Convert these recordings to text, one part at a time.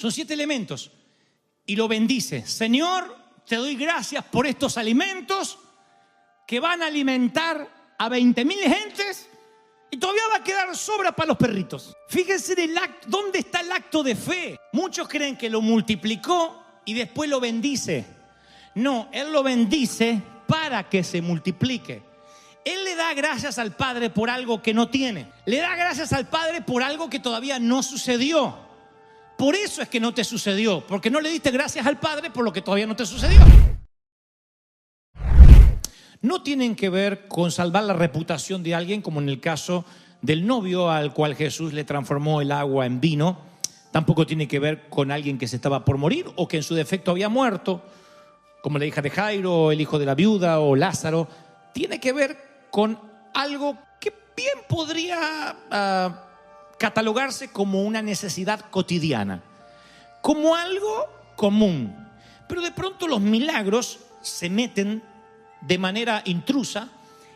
Son 7 elementos. Y lo bendice. Señor, te doy gracias por estos alimentos que van a alimentar a 20.000 gentes y todavía va a quedar sobra para los perritos. Fíjense en el acto, ¿dónde está el acto de fe? Muchos creen que lo multiplicó y después lo bendice. No, Él lo bendice para que se multiplique. Él le da gracias al Padre por algo que no tiene. Le da gracias al Padre por algo que todavía no sucedió. Por eso es que no te sucedió, porque no le diste gracias al Padre por lo que todavía no te sucedió. No tienen que ver con salvar la reputación de alguien, como en el caso del novio al cual Jesús le transformó el agua en vino. Tampoco tiene que ver con alguien que se estaba por morir o que en su defecto había muerto, como la hija de Jairo, el hijo de la viuda o Lázaro. Tiene que ver con algo que bien podría catalogarse como una necesidad cotidiana, como algo común. Pero de pronto los milagros se meten de manera intrusa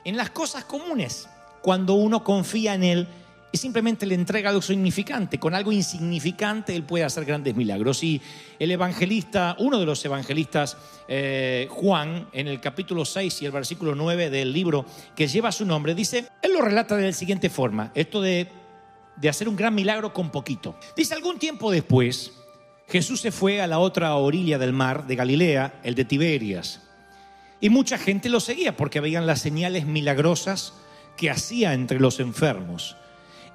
en las cosas comunes, cuando uno confía en Él y simplemente le entrega algo significante. Con algo insignificante Él puede hacer grandes milagros. Y el evangelista, uno de los evangelistas, Juan, en el capítulo 6 y el versículo 9 del libro que lleva su nombre, dice, él lo relata de la siguiente forma, esto de hacer un gran milagro con poquito. Dice, algún tiempo después, Jesús se fue a la otra orilla del mar de Galilea, el de Tiberias. Y mucha gente lo seguía porque veían las señales milagrosas que hacía entre los enfermos.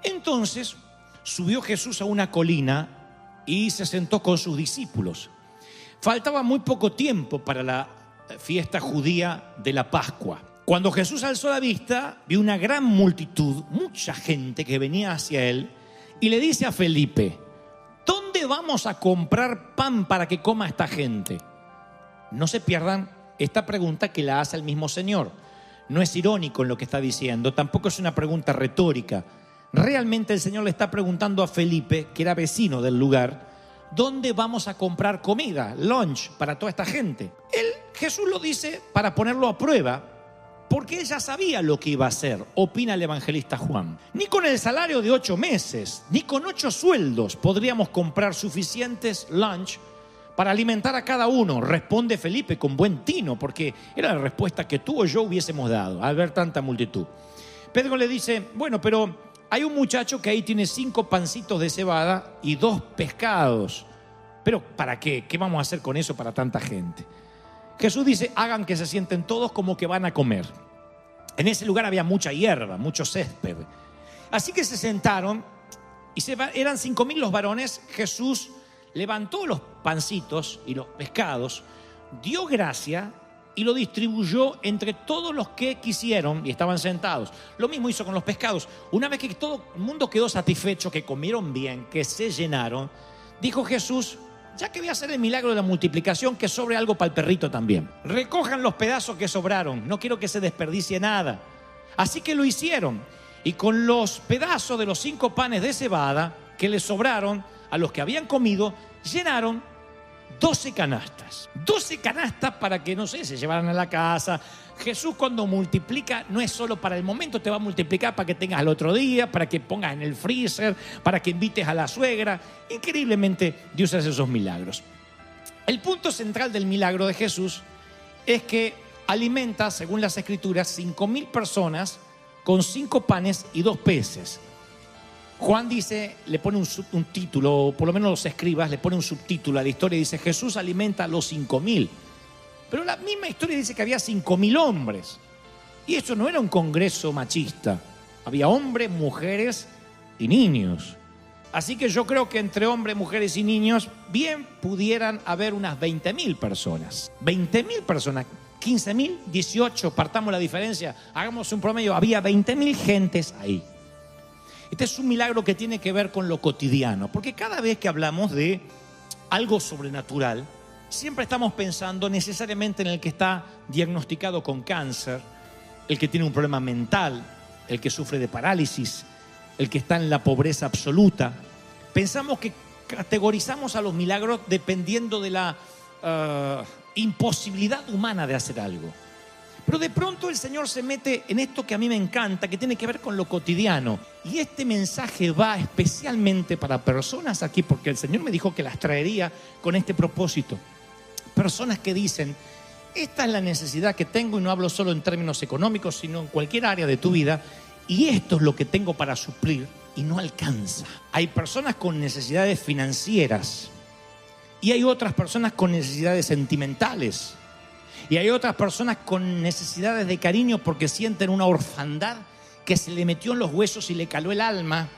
Entonces subió Jesús a una colina y se sentó con sus discípulos. Faltaba muy poco tiempo para la fiesta judía de la Pascua. Cuando Jesús alzó la vista, vio una gran multitud, mucha gente que venía hacia él, y le dice a Felipe, ¿dónde vamos a comprar pan para que coma esta gente? No se pierdan esta pregunta que la hace el mismo Señor. No es irónico en lo que está diciendo, tampoco es una pregunta retórica. Realmente el Señor le está preguntando a Felipe, que era vecino del lugar, ¿dónde vamos a comprar comida, lunch, para toda esta gente? Jesús lo dice para ponerlo a prueba, porque ella sabía lo que iba a hacer, opina el evangelista Juan. Ni con el salario de 8 meses, ni con 8 sueldos podríamos comprar suficientes lunch para alimentar a cada uno, responde Felipe con buen tino, porque era la respuesta que tú o yo hubiésemos dado al ver tanta multitud. Pedro le dice, bueno, pero hay un muchacho que ahí tiene 5 pancitos de cebada y 2 pescados. ¿Pero para qué? ¿Qué vamos a hacer con eso para tanta gente? Jesús dice, hagan que se sienten todos como que van a comer. En ese lugar había mucha hierba, mucho césped. Así que se sentaron y eran 5.000 los varones. Jesús levantó los pancitos y los pescados, dio gracia y lo distribuyó entre todos los que quisieron y estaban sentados. Lo mismo hizo con los pescados. Una vez que todo el mundo quedó satisfecho, que comieron bien, que se llenaron, dijo Jesús, ya que voy a hacer el milagro de la multiplicación, que sobre algo para el perrito también. Recojan los pedazos que sobraron, no quiero que se desperdicie nada. Así que lo hicieron. Y con los pedazos de los 5 panes de cebada que les sobraron a los que habían comido, llenaron 12 canastas. 12 canastas para que, no sé, se llevaran a la casa. Jesús cuando multiplica no es solo para el momento, te va a multiplicar para que tengas al otro día, para que pongas en el freezer, para que invites a la suegra. Increíblemente Dios hace esos milagros. El punto central del milagro de Jesús es que alimenta, según las Escrituras, 5.000 personas con 5 panes y 2 peces. Juan dice, le pone un título, o por lo menos los escribas le pone un subtítulo a la historia y dice, Jesús alimenta a los 5.000. Pero la misma historia dice que había 5.000 hombres. Y eso no era un congreso machista. Había hombres, mujeres y niños. Así que yo creo que entre hombres, mujeres y niños bien pudieran haber unas 20.000 personas. 20.000 personas, 15.000, 18, partamos la diferencia, hagamos un promedio, había 20.000 gentes ahí. Este es un milagro que tiene que ver con lo cotidiano, porque cada vez que hablamos de algo sobrenatural, siempre estamos pensando necesariamente en el que está diagnosticado con cáncer, el que tiene un problema mental, el que sufre de parálisis, el que está en la pobreza absoluta. Pensamos que categorizamos a los milagros dependiendo de la imposibilidad humana de hacer algo. Pero Pero de pronto el Señor se mete en esto que a mí me encanta, que tiene que ver con lo cotidiano. Y este mensaje va especialmente para personas aquí, porque el Señor me dijo que las traería con este propósito. Personas que dicen, esta es la necesidad que tengo, y no hablo solo en términos económicos, sino en cualquier área de tu vida, y esto es lo que tengo para suplir y no alcanza. Hay personas con necesidades financieras y hay otras personas con necesidades sentimentales y hay otras personas con necesidades de cariño porque sienten una orfandad que se le metió en los huesos y le caló el alma,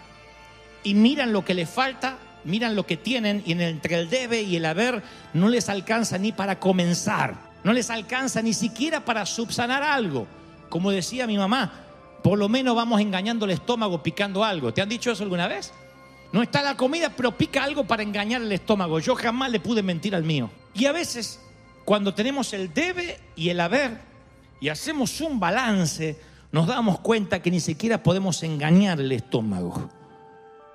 y miran lo que les falta, miran lo que tienen, y entre el debe y el haber no les alcanza ni para comenzar, no les alcanza ni siquiera para subsanar algo. Como decía mi mamá, por lo menos vamos engañando el estómago picando algo. ¿Te han dicho eso alguna vez? No está la comida, pero pica algo para engañar el estómago. Yo jamás le pude mentir al mío. Y a veces, cuando tenemos el debe y el haber y hacemos un balance, nos damos cuenta que ni siquiera podemos engañar el estómago.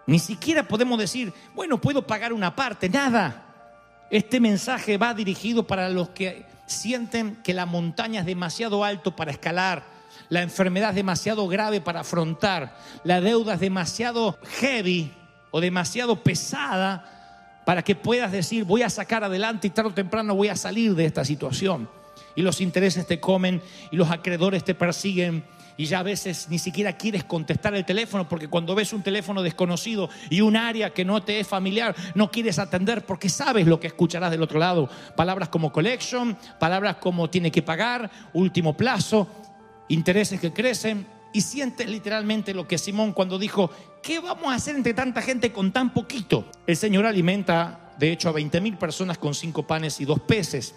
Ni siquiera podemos decir, bueno, puedo pagar una parte. Nada. Este mensaje va dirigido para los que sienten que la montaña es demasiado alto para escalar, la enfermedad es demasiado grave para afrontar, la deuda es demasiado heavy o demasiado pesada para que puedas decir, voy a sacar adelante y tarde o temprano voy a salir de esta situación. Y los intereses te comen y los acreedores te persiguen, y ya a veces ni siquiera quieres contestar el teléfono, porque cuando ves un teléfono desconocido y un área que no te es familiar, no quieres atender porque sabes lo que escucharás del otro lado. Palabras como collection, palabras como tiene que pagar, último plazo, intereses que crecen, y sientes literalmente lo que Simón cuando dijo, ¿qué vamos a hacer entre tanta gente con tan poquito? El Señor alimenta de hecho a 20,000 personas con 5 panes y 2 peces.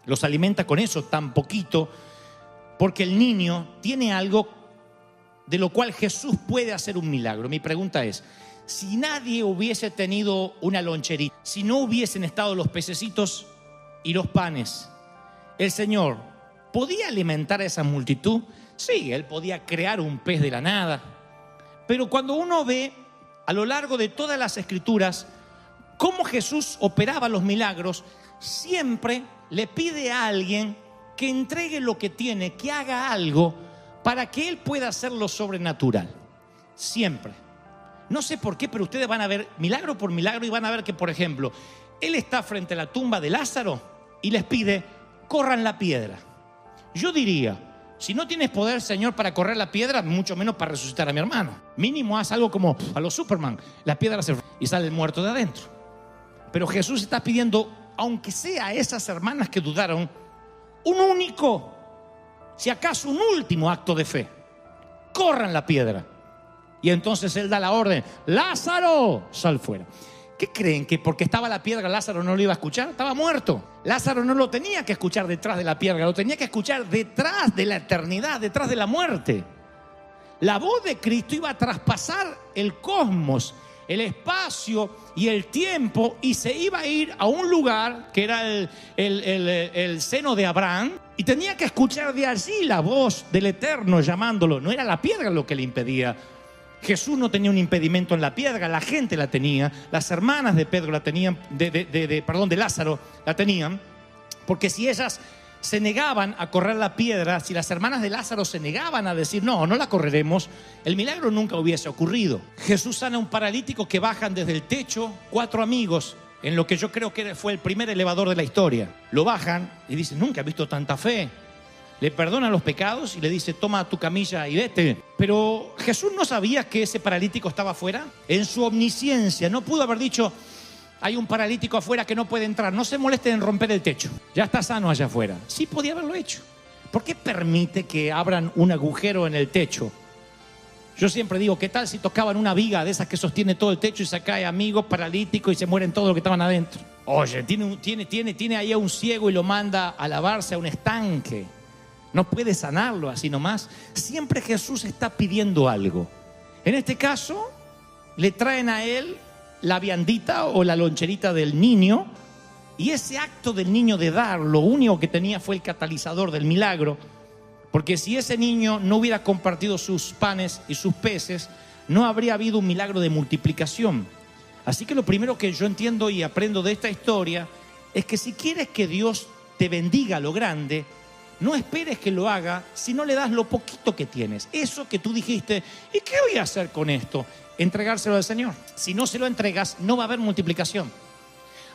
Los alimenta con eso, tan poquito, porque el niño tiene algo de lo cual Jesús puede hacer un milagro. Mi pregunta es, si nadie hubiese tenido una loncherita, si no hubiesen estado los pececitos y los panes, ¿el Señor podía alimentar a esa multitud? Sí, Él podía crear un pez de la nada. Pero cuando uno ve a lo largo de todas las Escrituras cómo Jesús operaba los milagros, siempre le pide a alguien que entregue lo que tiene, que haga algo para que Él pueda hacer lo sobrenatural. Siempre. No sé por qué, pero ustedes van a ver milagro por milagro y van a ver que, por ejemplo, Él está frente a la tumba de Lázaro y les pide, corran la piedra. Yo diría, si no tienes poder, Señor, para correr la piedra, mucho menos para resucitar a mi hermano. Mínimo haz algo como a los Superman, la piedra se y sale el muerto de adentro. Pero Jesús está pidiendo, aunque sea a esas hermanas que dudaron, un único, si acaso un último acto de fe. Corran la piedra. Y entonces Él da la orden, Lázaro, sal fuera. ¿Qué creen? ¿Que porque estaba la piedra Lázaro no lo iba a escuchar? Estaba muerto. Lázaro no lo tenía que escuchar detrás de la piedra, lo tenía que escuchar detrás de la eternidad, detrás de la muerte. La voz de Cristo iba a traspasar el cosmos, el espacio y el tiempo, y se iba a ir a un lugar que era el seno de Abraham, y tenía que escuchar de allí la voz del Eterno llamándolo. No era la piedra lo que le impedía. Jesús no tenía un impedimento en la piedra, la gente la tenía, las hermanas de Pedro la tenían, de Lázaro la tenían, porque si ellas se negaban a correr la piedra, si las hermanas de Lázaro se negaban a decir no la correremos, el milagro nunca hubiese ocurrido. Jesús sana a un paralítico que bajan desde el techo 4 amigos, en lo que yo creo que fue el primer elevador de la historia. Lo bajan y dicen, nunca he visto tanta fe. Le perdona los pecados y le dice, toma tu camilla y vete. Pero Jesús no sabía que ese paralítico estaba afuera. En su omnisciencia no pudo haber dicho, hay un paralítico afuera que no puede entrar, no se molesten en romper el techo, ya está sano allá afuera. Sí podía haberlo hecho. ¿Por qué permite que abran un agujero en el techo? Yo siempre digo, ¿qué tal si tocaban una viga de esas que sostiene todo el techo y se cae amigos paralíticos y se mueren todos los que estaban adentro? Oye, tiene ahí a un ciego y lo manda a lavarse a un estanque. No puede sanarlo así nomás. Siempre Jesús está pidiendo algo. En este caso, le traen a Él la viandita o la loncherita del niño, y ese acto del niño de dar, lo único que tenía fue el catalizador del milagro, porque si ese niño no hubiera compartido sus panes y sus peces, no habría habido un milagro de multiplicación. Así que lo primero que yo entiendo y aprendo de esta historia es que si quieres que Dios te bendiga a lo grande, No esperes que lo haga si no le das lo poquito que tienes. Eso que tú dijiste, ¿y qué voy a hacer con esto? Entregárselo al Señor. Si no se lo entregas, no va a haber multiplicación.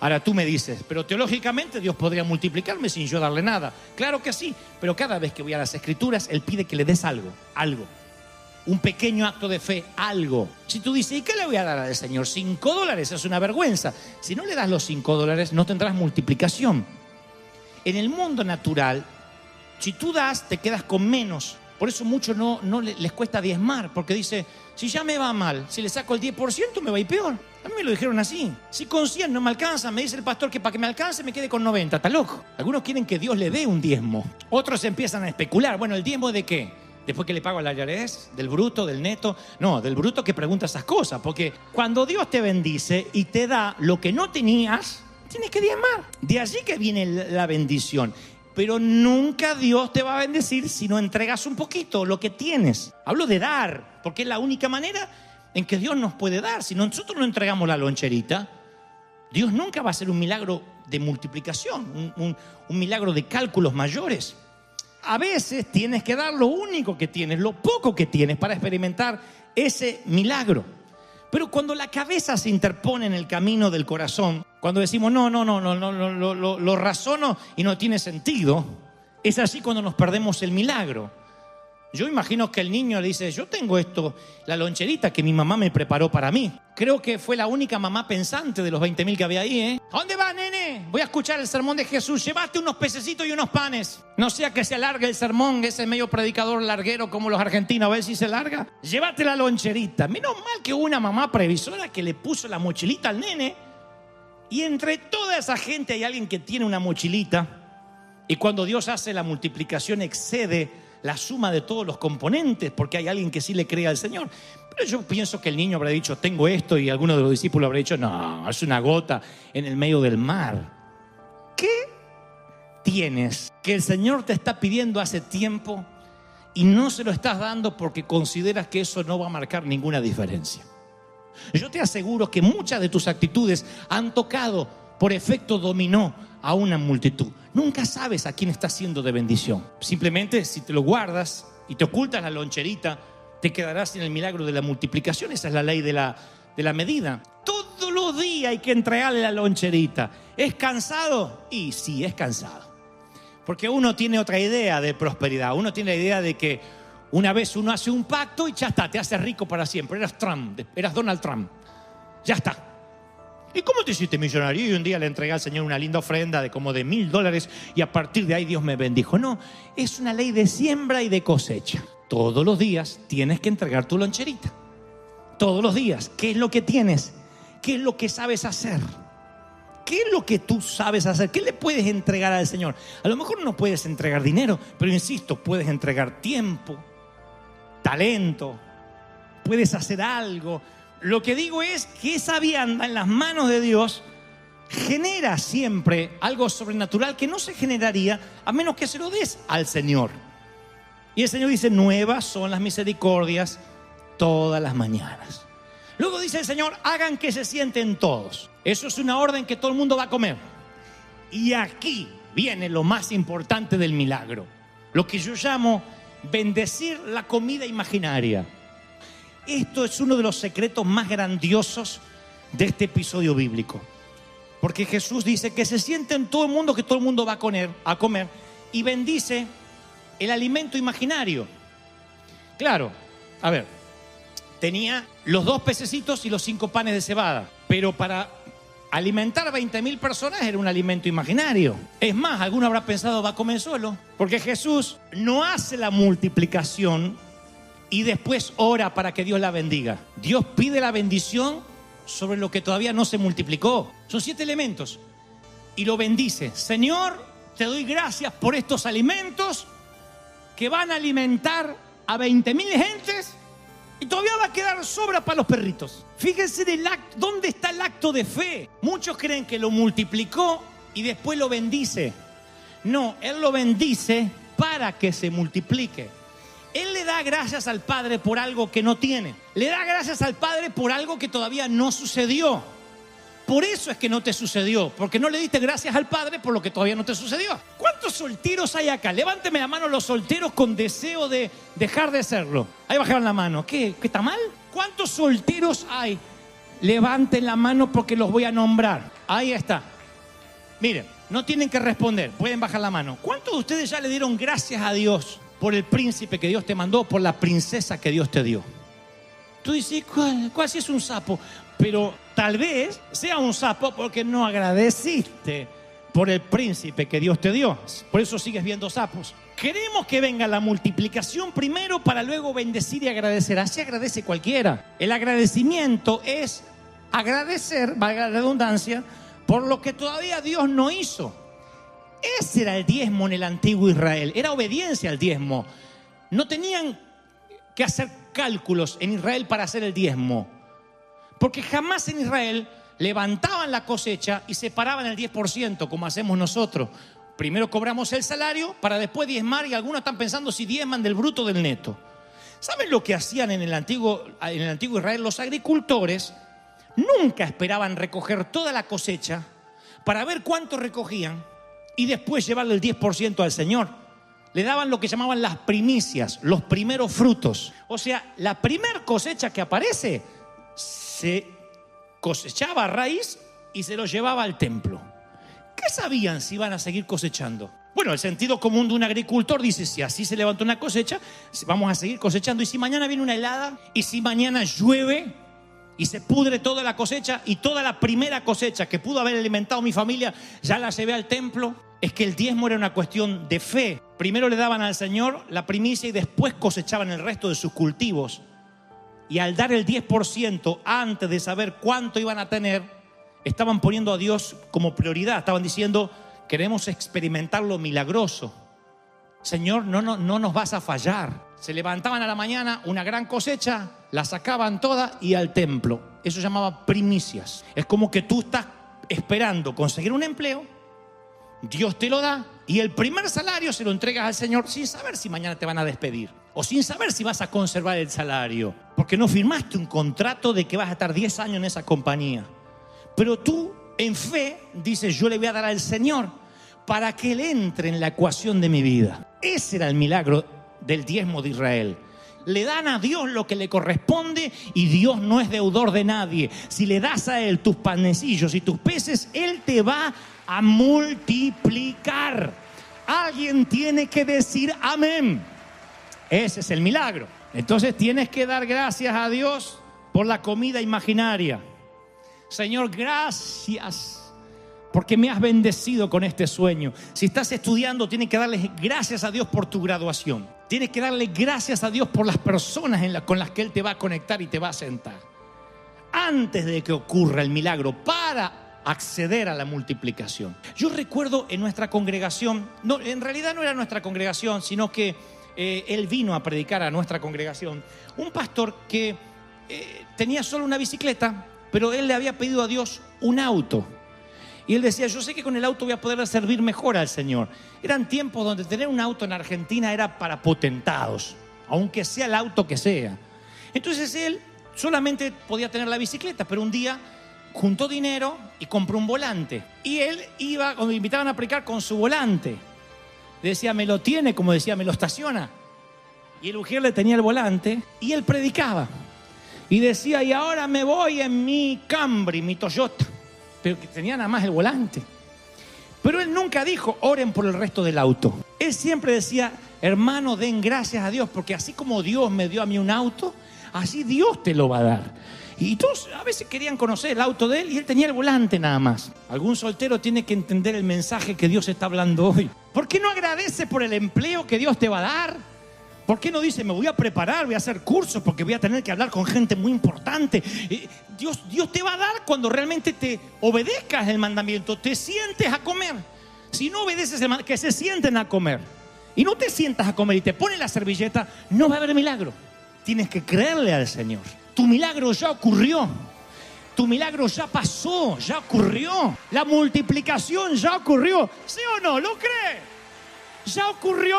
Ahora tú me dices, pero teológicamente Dios podría multiplicarme sin yo darle nada. Claro que sí, pero cada vez que voy a las Escrituras, Él pide que le des algo. Un pequeño acto de fe, algo. Si tú dices, ¿y qué le voy a dar al Señor? $5, es una vergüenza. Si no le das los $5, no tendrás multiplicación. En el mundo natural, si tú das, te quedas con menos. Por eso muchos no les cuesta diezmar, porque dice, si ya me va mal, si le saco el 10% me va a ir peor. A mí me lo dijeron así. Si con 100 no me alcanza, me dice el pastor que para que me alcance me quede con 90. ¿Está loco? Algunos quieren que Dios le dé un diezmo. Otros empiezan a especular. Bueno, ¿el diezmo de qué? Después que le pago al IRS, del bruto, del neto. No, del bruto que pregunta esas cosas. Porque cuando Dios te bendice y te da lo que no tenías, tienes que diezmar. De allí que viene la bendición. Pero nunca Dios te va a bendecir si no entregas un poquito lo que tienes. Hablo de dar, porque es la única manera en que Dios nos puede dar. Si nosotros no entregamos la loncherita, Dios nunca va a hacer un milagro de multiplicación, un milagro de cálculos mayores. A veces tienes que dar lo único que tienes, lo poco que tienes para experimentar ese milagro. Pero cuando la cabeza se interpone en el camino del corazón, cuando decimos no, lo razono y no tiene sentido, es así cuando nos perdemos el milagro. Yo imagino que el niño le dice, yo tengo esto, la loncherita que mi mamá me preparó para mí. Creo que fue la única mamá pensante de los 20.000 que había ahí, ¿eh? ¿A dónde vas, nene? Voy a escuchar el sermón de Jesús. Llévate unos pececitos y unos panes. No sea que se alargue el sermón, ese medio predicador larguero como los argentinos, a ver si se larga. Llévate la loncherita. Menos mal que hubo una mamá previsora que le puso la mochilita al nene. Y entre toda esa gente hay alguien que tiene una mochilita. Y cuando Dios hace la multiplicación excede la suma de todos los componentes, porque hay alguien que sí le cree al Señor. Pero yo pienso que el niño habrá dicho, tengo esto, y alguno de los discípulos habrá dicho, no, es una gota en el medio del mar. ¿Qué tienes que el Señor te está pidiendo hace tiempo y no se lo estás dando porque consideras que eso no va a marcar ninguna diferencia? Yo te aseguro que muchas de tus actitudes han tocado por efecto dominó a una multitud. Nunca sabes a quién estás siendo de bendición. Simplemente si te lo guardas y te ocultas la loncherita, te quedarás sin el milagro de la multiplicación. Esa es la ley de la medida. Todos los días hay que entregarle la loncherita. ¿Es cansado? Y sí, es cansado. Porque uno tiene otra idea de prosperidad. Uno tiene la idea de que una vez uno hace un pacto y ya está, te hace rico para siempre. Eras Trump, eras Donald Trump. Ya está. ¿Y cómo te hiciste millonario? Y un día le entregué al Señor una linda ofrenda de como de $1,000 y a partir de ahí Dios me bendijo. No, es una ley de siembra y de cosecha. Todos los días tienes que entregar tu loncherita. Todos los días. ¿Qué es lo que tienes? ¿Qué es lo que sabes hacer? ¿Qué es lo que tú sabes hacer? ¿Qué le puedes entregar al Señor? A lo mejor no puedes entregar dinero, pero insisto, puedes entregar tiempo, talento, puedes hacer algo. Lo que digo es que esa vianda en las manos de Dios genera siempre algo sobrenatural que no se generaría a menos que se lo des al Señor. Y el Señor dice, nuevas son las misericordias todas las mañanas. Luego dice el Señor, hagan que se sienten todos. Eso es una orden que todo el mundo va a comer. Y aquí viene lo más importante del milagro. Lo que yo llamo bendecir la comida imaginaria. Esto es uno de los secretos más grandiosos de este episodio bíblico. Porque Jesús dice que se siente en todo el mundo, que todo el mundo va a comer y bendice el alimento imaginario. Claro, a ver, tenía los 2 pececitos y los 5 panes de cebada, pero para alimentar a 20.000 personas era un alimento imaginario. Es más, alguno habrá pensado, va a comer solo, porque Jesús no hace la multiplicación y después ora para que Dios la bendiga. Dios pide la bendición sobre lo que todavía no se multiplicó. Son 7 elementos. Y lo bendice. Señor, te doy gracias por estos alimentos que van a alimentar a 20.000 gentes y todavía va a quedar sobra para los perritos. Fíjense dónde está el acto de fe. Muchos creen que lo multiplicó y después lo bendice. No, Él lo bendice para que se multiplique. Él le da gracias al Padre por algo que no tiene. Le da gracias al Padre por algo que todavía no sucedió. por eso es que no te sucedió, porque no le diste gracias al Padre por lo que todavía no te sucedió. ¿Cuántos solteros hay acá? Levánteme la mano los solteros con deseo de dejar de serlo. Ahí bajaron la mano. ¿Qué está mal? ¿Cuántos solteros hay? Levanten la mano porque los voy a nombrar. Ahí está. Miren, no tienen que responder, pueden bajar la mano. ¿Cuántos de ustedes ya le dieron gracias a Dios por el príncipe que Dios te mandó, por la princesa que Dios te dio? Tú dices, ¿cuál si es un sapo? Pero tal vez sea un sapo porque no agradeciste por el príncipe que Dios te dio. Por eso sigues viendo sapos. Queremos que venga la multiplicación primero para luego bendecir y agradecer. Así agradece cualquiera. El agradecimiento es agradecer, valga la redundancia, por lo que todavía Dios no hizo. Ese era el diezmo en el antiguo Israel. Era obediencia al diezmo. No tenían que hacer cálculos en Israel para hacer el diezmo. Porque jamás en Israel levantaban la cosecha y separaban el 10% como hacemos nosotros. Primero cobramos el salario para después diezmar, y algunos están pensando si diezman del bruto o del neto. ¿Saben lo que hacían en el antiguo Israel? Los agricultores nunca esperaban recoger toda la cosecha para ver cuánto recogían y después llevarle el 10% al Señor. Le daban lo que llamaban las primicias, los primeros frutos. O sea, la primer cosecha que aparece se cosechaba a raíz y se lo llevaba al templo. ¿Qué sabían si iban a seguir cosechando? Bueno, el sentido común de un agricultor dice, si así se levanta una cosecha, vamos a seguir cosechando. Y si mañana viene una helada, y si mañana llueve y se pudre toda la cosecha, y toda la primera cosecha que pudo haber alimentado mi familia ya la llevé al templo. Es que el diezmo era una cuestión de fe. Primero le daban al Señor la primicia y después cosechaban el resto de sus cultivos. Y al dar el 10% antes de saber cuánto iban a tener, estaban poniendo a Dios como prioridad. Estaban diciendo, queremos experimentar lo milagroso. Señor, no nos vas a fallar. Se levantaban a la mañana, una gran cosecha, la sacaban toda y al templo. Eso se llamaba primicias. Es como que tú estás esperando conseguir un empleo, Dios te lo da y el primer salario se lo entregas al Señor sin saber si mañana te van a despedir o sin saber si vas a conservar el salario, porque no firmaste un contrato de que vas a estar 10 años en esa compañía. Pero tú, en fe, dices, yo le voy a dar al Señor para que Él entre en la ecuación de mi vida. Ese era el milagro del diezmo de Israel. Le dan a Dios lo que le corresponde y Dios no es deudor de nadie. Si le das a Él tus panecillos y tus peces, Él te va a multiplicar. Alguien tiene que decir amén. Ese es el milagro. Entonces tienes que dar gracias a Dios por la comida imaginaria. Señor, gracias porque me has bendecido con este sueño. Si estás estudiando, tienes que darle gracias a Dios por tu graduación. Tienes que darle gracias a Dios por las personas con las que Él te va a conectar y te va a sentar. Antes de que ocurra el milagro, para acceder a la multiplicación. Yo recuerdo en nuestra congregación, no, en realidad no era nuestra congregación, sino que él vino a predicar a nuestra congregación. Un pastor que tenía solo una bicicleta, pero él le había pedido a Dios un auto. Y él decía, yo sé que con el auto voy a poder servir mejor al Señor. Eran tiempos donde tener un auto en Argentina era para potentados, aunque sea el auto que sea. Entonces él solamente podía tener la bicicleta, pero un día juntó dinero y compró un volante. Y él iba, cuando le invitaban a predicar, con su volante. Decía, me lo tiene, como decía, me lo estaciona. Y el ujier le tenía el volante y él predicaba. Y decía, y ahora me voy en mi Camry, mi Toyota. Pero que tenía nada más el volante. Pero él nunca dijo, oren por el resto del auto. Él siempre decía, hermano, den gracias a Dios, porque así como Dios me dio a mí un auto, así Dios te lo va a dar. Y todos a veces querían conocer el auto de él y él tenía el volante nada más. Algún soltero tiene que entender el mensaje que Dios está hablando hoy. ¿Por qué no agradece por el empleo que Dios te va a dar? ¿Por qué no dice, me voy a preparar, voy a hacer cursos porque voy a tener que hablar con gente muy importante? Dios te va a dar cuando realmente te obedezcas el mandamiento, te sientes a comer. Si no obedeces el mandamiento, que se sienten a comer y no te sientas a comer y te pones la servilleta, no va a haber milagro. Tienes que creerle al Señor. Tu milagro ya ocurrió. Tu milagro ya pasó, ya ocurrió. La multiplicación ya ocurrió. ¿Sí o no? ¿Lo cree? Ya ocurrió.